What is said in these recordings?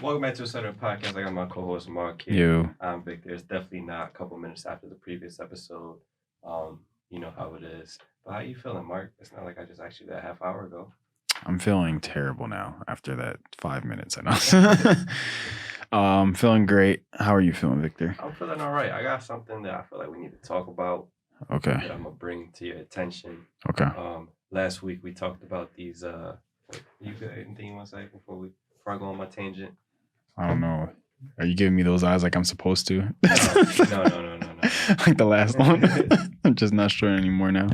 Welcome back to a Southern Podcast. I got my co-host Mark here. You. I'm Victor. It's definitely not a couple minutes after the previous episode. You know how it is. But how you feeling, Mark? It's not like I just asked you that half hour ago. I'm feeling terrible now after that 5 minutes. I know. I'm feeling great. How are you feeling, Victor? I'm feeling all right. I got something that I feel like we need to talk about. Okay. That I'm gonna bring to your attention. Okay. Last week we talked about these. You got anything you want to say before I go on my tangent? I don't know. Are you giving me those eyes like I'm supposed to? No. Like the last one. I'm just not sure anymore now.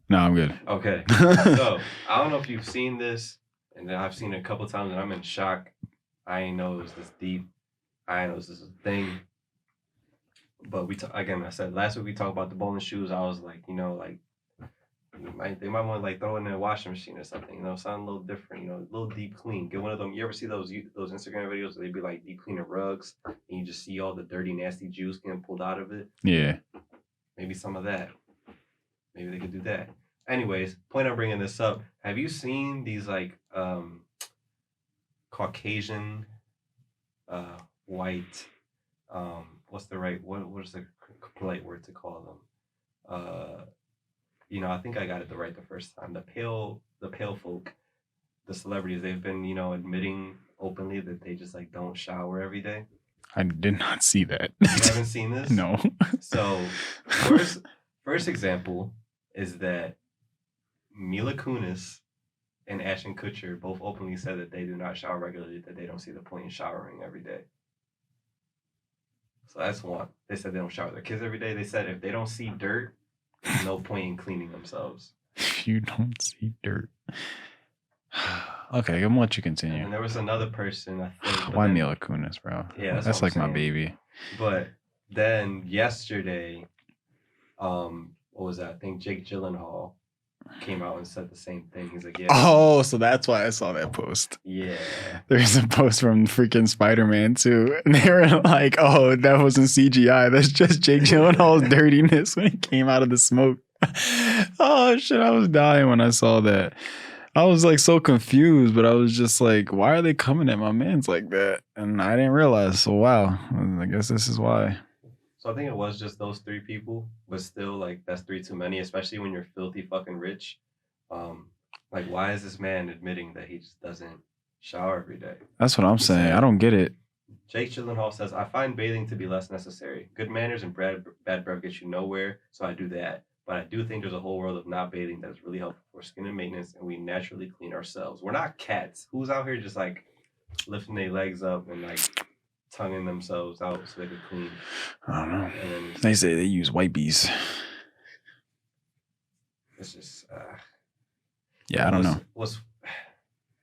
No, I'm good. Okay. So I don't know if you've seen this, and I've seen it a couple times, and I'm in shock. I ain't know it was this deep. I ain't know this is a thing. But again, I said last week we talked about the bowling shoes. I was like, they might want to like throw it in a washing machine or something, something a little different, a little deep clean. Get one of them. You ever see those Instagram videos where they be like deep cleaning rugs and you just see all the dirty, nasty juice getting pulled out of it? Yeah. Maybe some of that. Maybe they could do that. Anyways, point I'm bringing this up. Have you seen these like Caucasian, white, what's the right, what is the polite word to call them? I think I got it right the first time. The pale folk, the celebrities, they've been, admitting openly that they just like don't shower every day. I did not see that. You haven't seen this? No. So first example is that Mila Kunis and Ashton Kutcher both openly said that they do not shower regularly, that they don't see the point in showering every day. So that's one. They said they don't shower their kids every day. They said if they don't see dirt, there's no point in cleaning themselves. You don't see dirt. Okay, I'm gonna let you continue. And there was another person, I think. Why Mila Kunis, bro? Yeah, that's like my baby. But then yesterday, what was that? I think Jake Gyllenhaal came out and said the same thing. He's like, yeah. Oh, so that's why I saw that post. Yeah. There's a post from freaking Spider-Man too. And they were like, oh, that wasn't CGI. That's just Jake Gyllenhaal's dirtiness when he came out of the smoke. Oh, shit. I was dying when I saw that. I was like so confused, but I was just like, why are they coming at my mans like that? And I didn't realize. So, wow. I guess this is why. So I think it was just those three people, but still, like, that's three too many, especially when you're filthy fucking rich. Like, why is this man admitting that he just doesn't shower every day? That's what I'm saying. I don't get it. Jake Gyllenhaal says, I find bathing to be less necessary. Good manners and bad breath get you nowhere, so I do that. But I do think there's a whole world of not bathing that is really helpful for skin and maintenance, and we naturally clean ourselves. We're not cats. Who's out here just, like, lifting their legs up and, like, tonguing themselves out so they could clean? I don't know. They say they use white bees. It's just yeah, I don't know.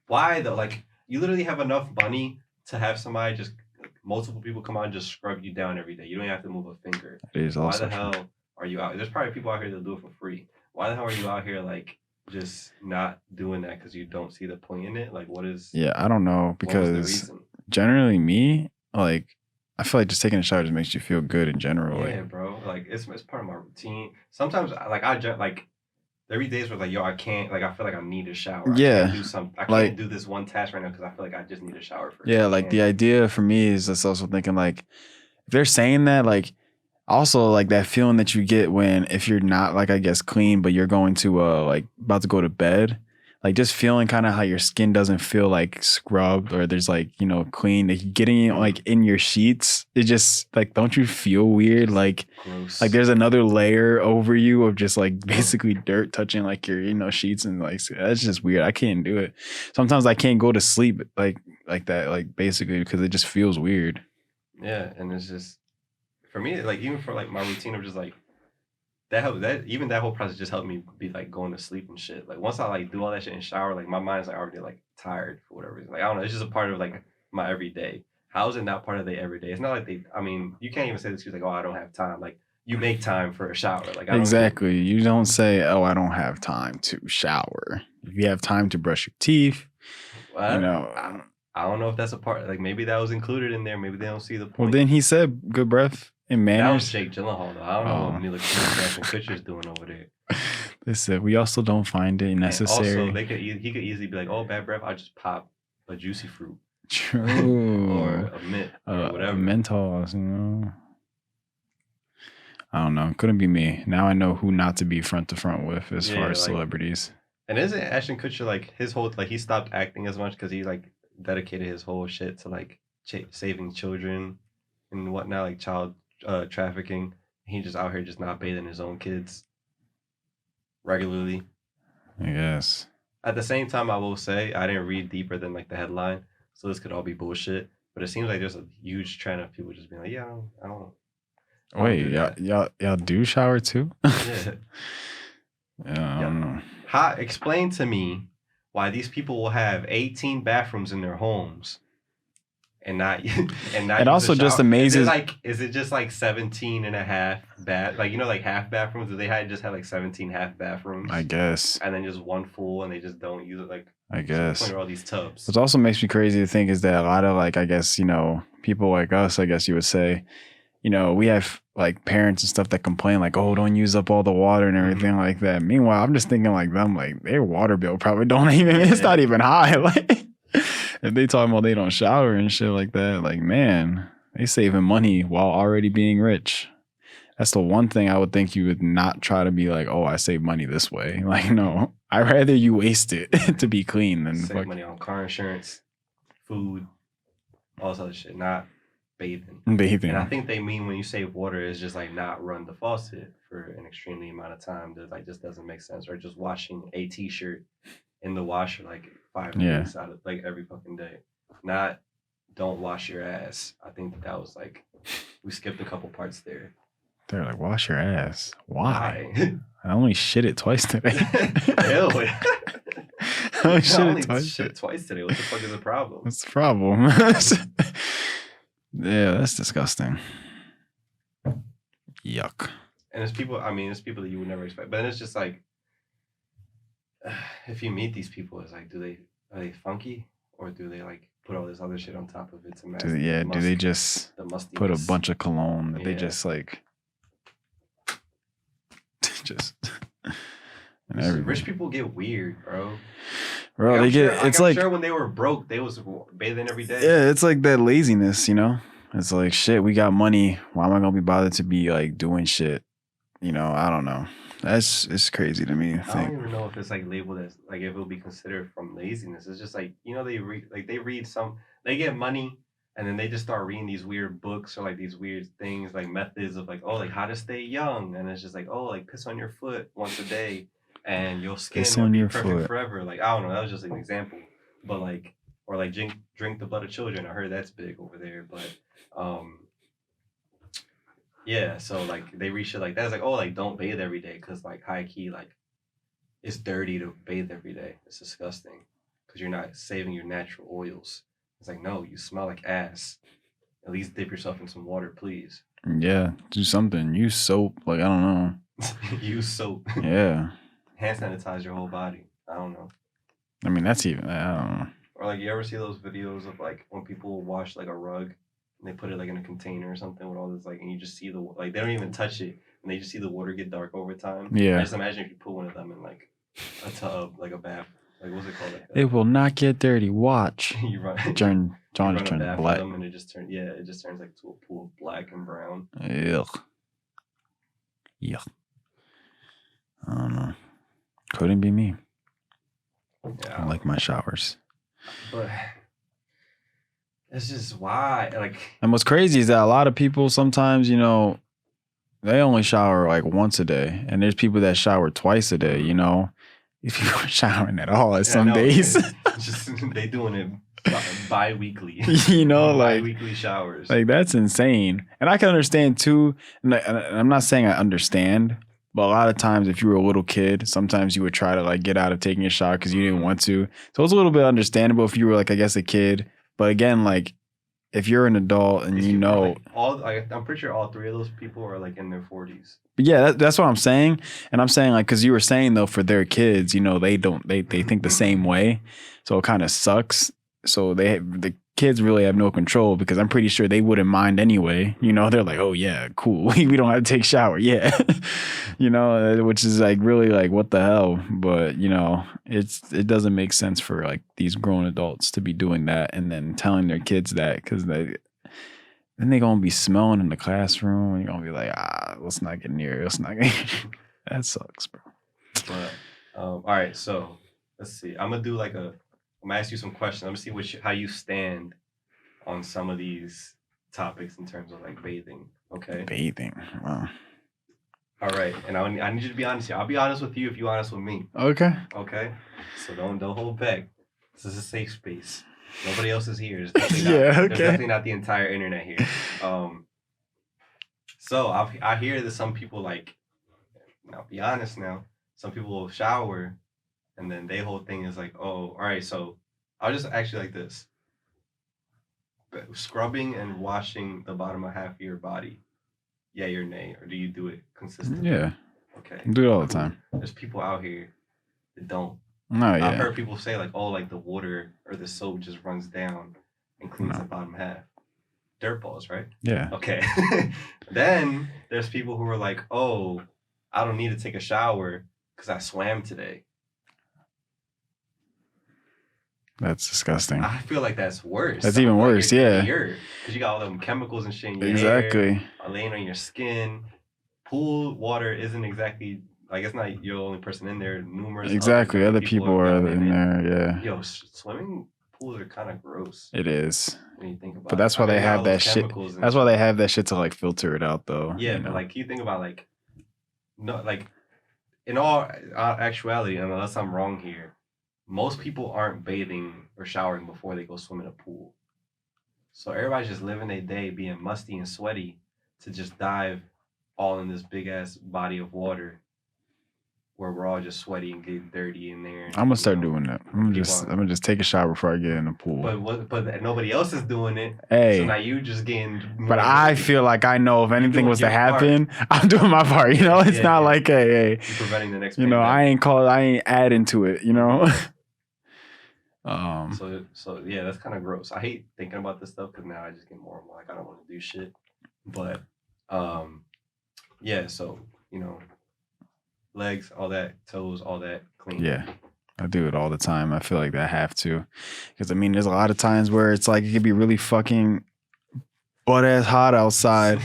Why though? Like, you literally have enough money to have somebody just multiple people come out and just scrub you down every day. You don't have to move a finger. It is also why the hell are you out? There's probably people out here that do it for free. Why the hell are you out here like just not doing that because you don't see the point in it? Like, what is? Yeah, I don't know, because generally me, like, I feel like just taking a shower just makes you feel good in general. Yeah, like, bro. Like, it's part of my routine. Sometimes, there be days where like, yo, I can't, like, I feel like I need a shower. Yeah. I can't do something. I can't do this one task right now because I feel like I just need a shower first. Yeah, like the idea for me is just also thinking like, if they're saying that, like, also like that feeling that you get if you're not like, I guess, clean, but you're going to like about to go to bed, like just feeling kind of how your skin doesn't feel like scrubbed or there's like, clean, like getting like in your sheets. It just like, don't you feel weird? Like, gross. Like there's another layer over you of just like basically dirt touching like your, sheets, and like, that's just weird. I can't do it. Sometimes I can't go to sleep like that, like basically because it just feels weird. Yeah. And it's just, for me, like even for like my routine of just like, that whole process just helped me be like going to sleep and shit. Like once I like do all that shit in shower, like my mind's like already like tired for whatever reason. Like I don't know, it's just a part of like my everyday. How is it not part of the everyday? It's not like you can't even say this excuse like, oh, I don't have time. Like you make time for a shower. Like exactly. You don't say, oh, I don't have time to shower. If you have time to brush your teeth, I don't know if that's a part. Like maybe that was included in there. Maybe they don't see the point. Well, then he said good breath and manners. That was Jake Gyllenhaal, though. I don't know what Mila Kunis and Kutcher's doing over there. They said we also don't find it necessary. And also, he could easily be like, "Oh, bad breath. I just pop a juicy fruit." True. or a mint or whatever. Mentos, you know. I don't know. Couldn't be me. Now I know who not to be front to front with as far as celebrities. And isn't Ashton Kutcher like his whole like he stopped acting as much because he like dedicated his whole shit to like saving children and whatnot, like child trafficking. He just out here just not bathing his own kids regularly. I guess. At the same time, I will say I didn't read deeper than like the headline, so this could all be bullshit. But it seems like there's a huge trend of people just being like, yeah, I don't. Wait, y'all do shower too? Yeah. Yeah, I don't know. Explain to me why these people will have 18 bathrooms in their homes and not it also just amazes. Is it just like 17 and a half like like half bathrooms? Do they just have like 17 half bathrooms? I guess. And then just one full and they just don't use it like. I guess. Point all these tubs. What also makes me crazy to think is that a lot of like I guess people like us, I guess you would say, we have like parents and stuff that complain like, oh, don't use up all the water and everything like that. Meanwhile, I'm just thinking like them, like their water bill probably don't even, it's not even high. Like if they talking about they don't shower and shit like that, like man, they saving money while already being rich. That's the one thing I would think you would not try to be like, oh, I save money this way. Like, no, I'd rather you waste it to be clean than save money on car insurance, food, all this other shit, not bathing. And I think they mean when you save water is just like not run the faucet for an extremely amount of time that like just doesn't make sense, or just washing a t-shirt in the washer like 5 minutes out of like every fucking day. Not don't wash your ass. I think that was like we skipped a couple parts there. They're like, wash your ass. Why? I only shit it twice today. Ew. I only shit it twice today. What the fuck is the problem? What's the problem? Yeah, that's disgusting. Yuck. And it's people that you would never expect. But then it's just like, if you meet these people, it's like, are they funky? Or do they like put all this other shit on top of it to mask do they just put a bunch of cologne that they just like... Rich people get weird, bro. Bro, like, I'm sure when they were broke, they was bathing every day. Yeah, it's like that laziness, It's like, shit, we got money. Why am I gonna be bothered to be like doing shit? I don't know. It's crazy to me. I don't even know if it's like labeled as like if it'll be considered from laziness. It's just like they get money. And then they just start reading these weird books or like these weird things, like methods of like, oh, like how to stay young. And it's just like, oh, like piss on your foot once a day and your skin will be perfect forever. Like, I don't know. That was just an example. But like, or like drink the blood of children. I heard that's big over there. But yeah. So like they read shit like that. It's like, oh, like don't bathe every day. Cause like high key, like it's dirty to bathe every day. It's disgusting. Cause you're not saving your natural oils. It's like, no, you smell like ass. At least dip yourself in some water, please. Yeah, do something. Use soap. Like, I don't know. Use soap. Yeah. Hand sanitize your whole body. I don't know. I mean, that's even, I don't know. Or like, you ever see those videos of like when people wash like a rug and they put it like in a container or something with all this like, and you just see they don't even touch it and they just see the water get dark over time. Yeah. I just imagine if you put one of them in like a tub, like a bath. Like, what's it called? Like it will not get dirty. Watch. You run. John just turned black. And it just turns like to a pool of black and brown. Ugh. Yuck. I don't know. Couldn't be me. Yeah, I like my showers. But it's just why, like. And what's crazy is that a lot of people sometimes, they only shower like once a day, and there's people that shower twice a day. If you were showering at all some days. Just they doing it bi-weekly. Bi-weekly showers. Like that's insane. And I can understand too, and I'm not saying I understand, but a lot of times if you were a little kid, sometimes you would try to like get out of taking a shower because you didn't want to. So it's a little bit understandable if you were like, I guess, a kid. But again, like if you're an adult and I'm pretty sure all three of those people are like in their 40s. But yeah, that's what I'm saying. And I'm saying like, because you were saying though, for their kids, they think the same way. So it kind of sucks. So the kids really have no control because I'm pretty sure they wouldn't mind anyway. You know, they're like, oh yeah, cool. We don't have to take shower. Yeah. You know, which is like really like, what the hell? But you know, it doesn't make sense for like these grown adults to be doing that and then telling their kids that because then they're going to be smelling in the classroom and you're going to be like, let's not get near. Let's not get That sucks, bro. But, all right. So let's see. I'm going to do like I'm going to ask you some questions. I'm going to see how you stand on some of these topics in terms of like bathing. Okay. Bathing. Wow. All right. And I need you to be honest here. I'll be honest with you if you're honest with me. Okay. Okay. So don't hold back. This is a safe space. Nobody else is here. There's okay. There's definitely not the entire internet here. So I hear that some people like, now be honest now, some people will shower and then their whole thing is like, oh, all right, so I'll just actually like this. Scrubbing and washing the bottom of half of your body. Yeah, or nay, or do you do it consistently? Yeah. Okay. I do it all the time. There's people out here that don't. Oh, yeah. I've heard people say like, oh, like the water or the soap just runs down and cleans the bottom half. Dirt balls, right? Yeah. Okay. Then there's people who are like, oh, I don't need to take a shower because I swam today. That's disgusting. I feel like that's worse. That's even worse, yeah. Because you got all them chemicals and shit in your exactly. hair, laying on your skin. Pool water isn't exactly, like, it's not you're the only person in there. Numerous other people are in there, yeah. Yo, swimming pools are kind of gross. It is. When you think about but that's why they have that shit. That's why they have that shit to like filter it out, though. Yeah, but like you think about like, no, like in all actuality, and unless I'm wrong here, most people aren't bathing or showering before they go swim in a pool. So everybody's just living their day being musty and sweaty to just dive all in this big ass body of water where we're all just sweaty and getting dirty in there. I'm gonna start doing that. I'm gonna just take a shower before I get in the pool. But nobody else is doing it. Hey. So now you just getting. But I feel like I know if anything was to happen, I'm doing my part. You know, it's not like hey. You're preventing the next. You know, I ain't adding to it. You know. So yeah, that's kind of gross. I hate thinking about this stuff because now I just get more and more like I don't want to do shit. But yeah, so you know, legs, all that, toes, all that, clean. Yeah, I do it all the time. I feel like I have to, because I mean, there's a lot of times where it's like it could be really fucking butt ass hot outside.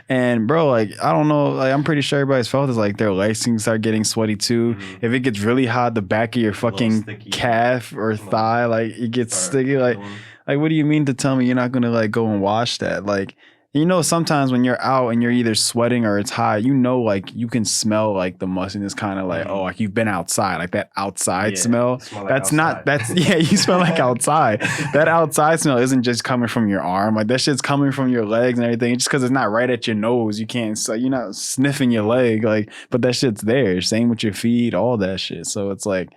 And bro, like I don't know, like I'm pretty sure everybody's felt this. Like their legs can start getting sweaty too. Mm-hmm. If it gets really hot, the back of your fucking calf or thigh, like it gets sticky. Like what do you mean to tell me you're not gonna like go and wash that? Like, you know, sometimes when you're out and you're either sweating or it's hot, you know, like you can smell like the mustiness, kind of like oh, like you've been outside, like that outside smell. That's you smell like outside. That outside smell isn't just coming from your arm, like that shit's coming from your legs and everything. Just because it's not right at your nose, you can't. So you're not sniffing your leg, like, but that shit's there. Same with your feet, all that shit. So it's like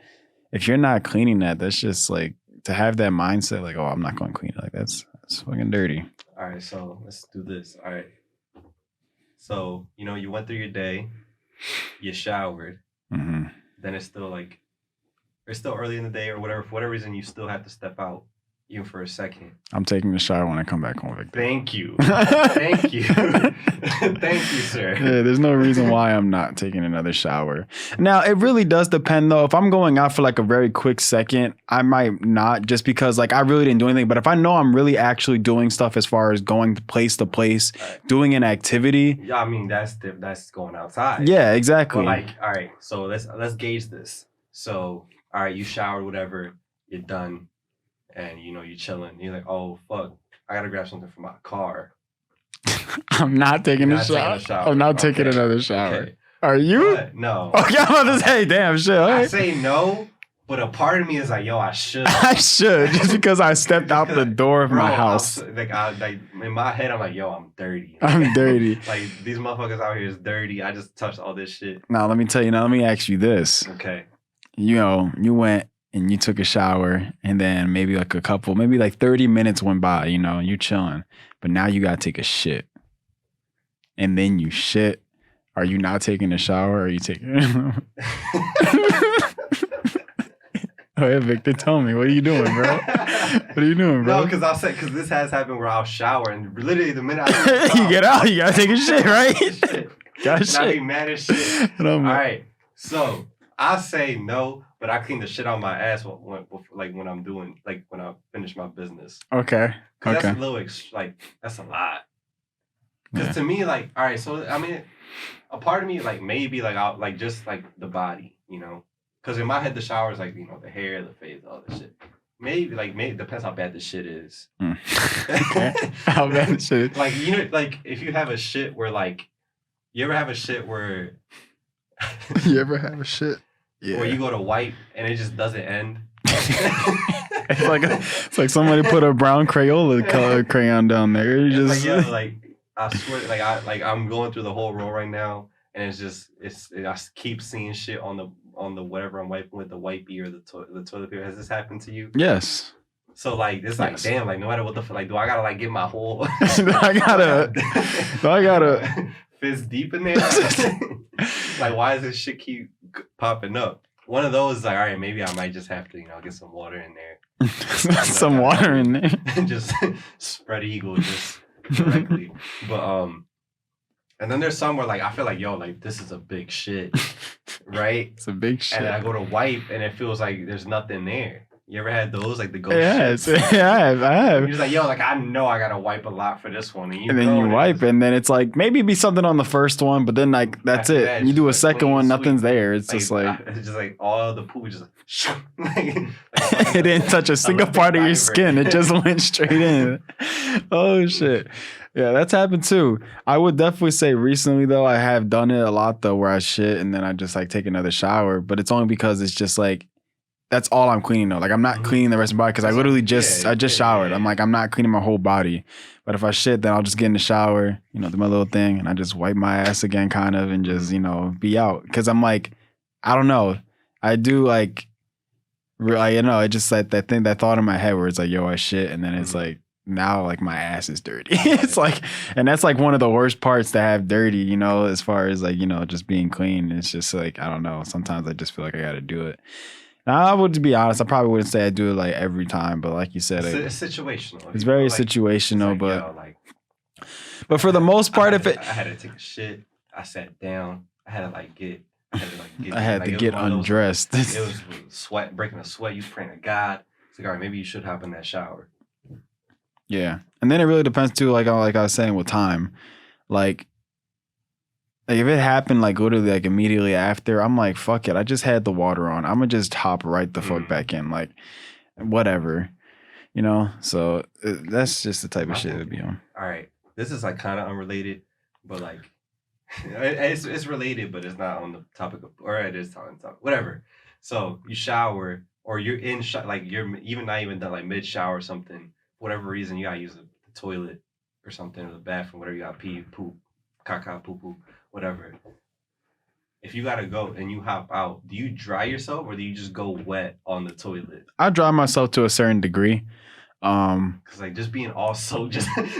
if you're not cleaning that, that's just like to have that mindset, like oh, I'm not going to clean it. Like that's fucking dirty. All right, so let's do this. All right. So, you know, you went through your day, you showered, mm-hmm. Then it's still early in the day or whatever. For whatever reason, you still have to step out, even for a second. I'm taking a shower when I come back home. Thank you. Thank you. Thank you, sir. Yeah, there's no reason why I'm not taking another shower. Now, it really does depend, though. If I'm going out for like a very quick second, I might not, just because like I really didn't do anything. But if I know I'm really actually doing stuff as far as going place to place, doing an activity. Yeah, I mean, that's going outside. Yeah, exactly. But like, all right, so let's gauge this. So, all right, you showered, whatever, you're done. And you know you're chilling. You're like, oh fuck, I gotta grab something from my car. I'm not taking a shower. I'm not taking another shower. Okay. Are you? No. Okay, I'm about to say, damn shit. I say no, but a part of me is like, yo, I should. I should, just because I stepped out the door of my house. Like in my head, I'm like, yo, I'm dirty. I'm dirty. Like these motherfuckers out here is dirty. I just touched all this shit. Now let me tell you. Now let me ask you this. Okay. You know, you went and you took a shower, and then maybe like 30 minutes went by, you know, you chilling, but now you gotta take a shit. And then you shit. Are you not taking a shower? Or are you taking Oh yeah, Victor, tell me, what are you doing, bro? What are you doing, bro? No, because this has happened where I'll shower and literally the minute I You get out, you gotta take a shit, right? shit. Got And I be shit. mad as shit. And I'm All like, right, so I say no, but I clean the shit out my ass when I'm doing when I finish my business. okay, Cause okay. that's a little that's a lot. Cause Yeah. to me, all right, so I mean, a part of me maybe I'll just the body, you know. Cause in my head the shower is the hair, the face, all this shit. Maybe depends how bad the shit is. Okay. How bad the shit is. If you have a shit where you ever have a shit where You ever have a shit? Yeah. where you go to wipe and it just doesn't end. It's like somebody put a brown Crayola color crayon down there. You just I swear, I'm going through the whole row right now, and I keep seeing shit on the whatever I'm wiping with, the wipey or the toilet paper. Has this happened to you? yes. So it's Yes. damn, no matter what the fuck, do I gotta get my whole I gotta fist deep in there? Why does this shit keep popping up? One of those is all right, maybe I might just have to get some water in there. some water in there. And just spread eagle just directly. But and then there's some where I feel this is a big shit, right? It's a big shit. And then I go to wipe and it feels like there's nothing there. You ever had those the ghost Yes, shits? I have. You're just I know I gotta wipe a lot for this one, And then you wipe, and then it's maybe it'd be something on the first one, but then that's After it. that, You it's do a just second clean one, sweep. nothing's there. It's just it's just all the poo just it didn't touch a single Olympic part of your diver. skin. It just went straight in. Oh shit. Yeah, that's happened too. I would definitely say recently though, I have done it a lot though, where I shit and then I just take another shower. But it's only because it's just that's all I'm cleaning though. I'm not cleaning the rest of my body because I literally just showered. yeah. I'm not cleaning my whole body. But if I shit, then I'll just get in the shower, do my little thing, and I just wipe my ass again, kind of, and just be out. Because I'm I don't know, I do it just that thing, that thought in my head where it's yo, I shit, and then it's now my ass is dirty. It's and that's one of the worst parts to have dirty, as far as just being clean. It's just I don't know. Sometimes I just feel I got to do it. Now, I would, to be honest, I probably wouldn't say I do it every time, but like you said, it's situational. It's very situational, but for the most part, I had to take a shit, I sat down, I had to get undressed. It was sweat, breaking a sweat. You praying to God. It's all right, maybe you should hop in that shower. Yeah, and then it really depends too. Like I was saying with time, if it happened literally immediately after, I'm fuck it. I just had the water on. I'm gonna just hop right the fuck back in. Whatever, So that's just the type of shit it would be on. All right, this is kind of unrelated, but it's related, but it's not on the topic of, or it is on the topic. Whatever. So you shower, or you're in you're even not even done mid shower or something. For whatever reason, you gotta use the toilet or something, or the bathroom, whatever you got, pee, poop, caca, poo poo. Whatever. If you gotta go and you hop out, do you dry yourself or do you just go wet on the toilet? I dry myself to a certain degree. Cause just being all soaked,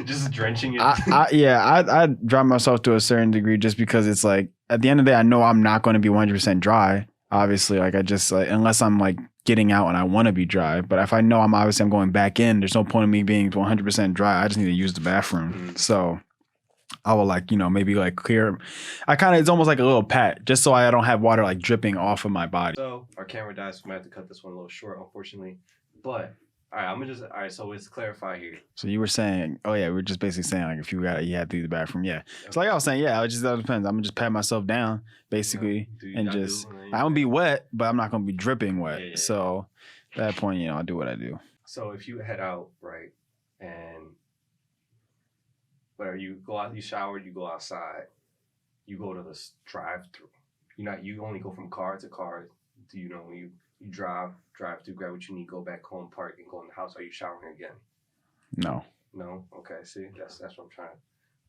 just drenching your. I dry myself to a certain degree just because it's at the end of the day, I know I'm not going to be 100% dry. Obviously, I just unless I'm getting out and I want to be dry. But if I know I'm going back in, there's no point in me being 100% dry. I just need to use the bathroom. So I will maybe clear. It's almost like a little pat, just so I don't have water dripping off of my body. So our camera dies, so we might have to cut this one a little short, unfortunately. But all right, so let's clarify here. So you were saying, oh yeah, we were just basically saying if you had to use the bathroom, yeah. So I was saying, yeah, it just all depends. I'm gonna just pat myself down, basically, and just I'm gonna be wet, but I'm not gonna be dripping wet. Yeah. So at that point, I'll do what I do. So if you head out, right, and whatever, you go out, you shower, you go outside, you go to the drive-through. You only go from car to car. Do you drive through, grab what you need, go back home, park, and go in the house? Are you showering again? No. No? Okay, see, that's what I'm trying to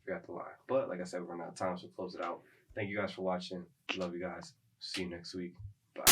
figure out the lie. But like I said, we're running out of time, so close it out. Thank you guys for watching. Love you guys. See you next week. Bye.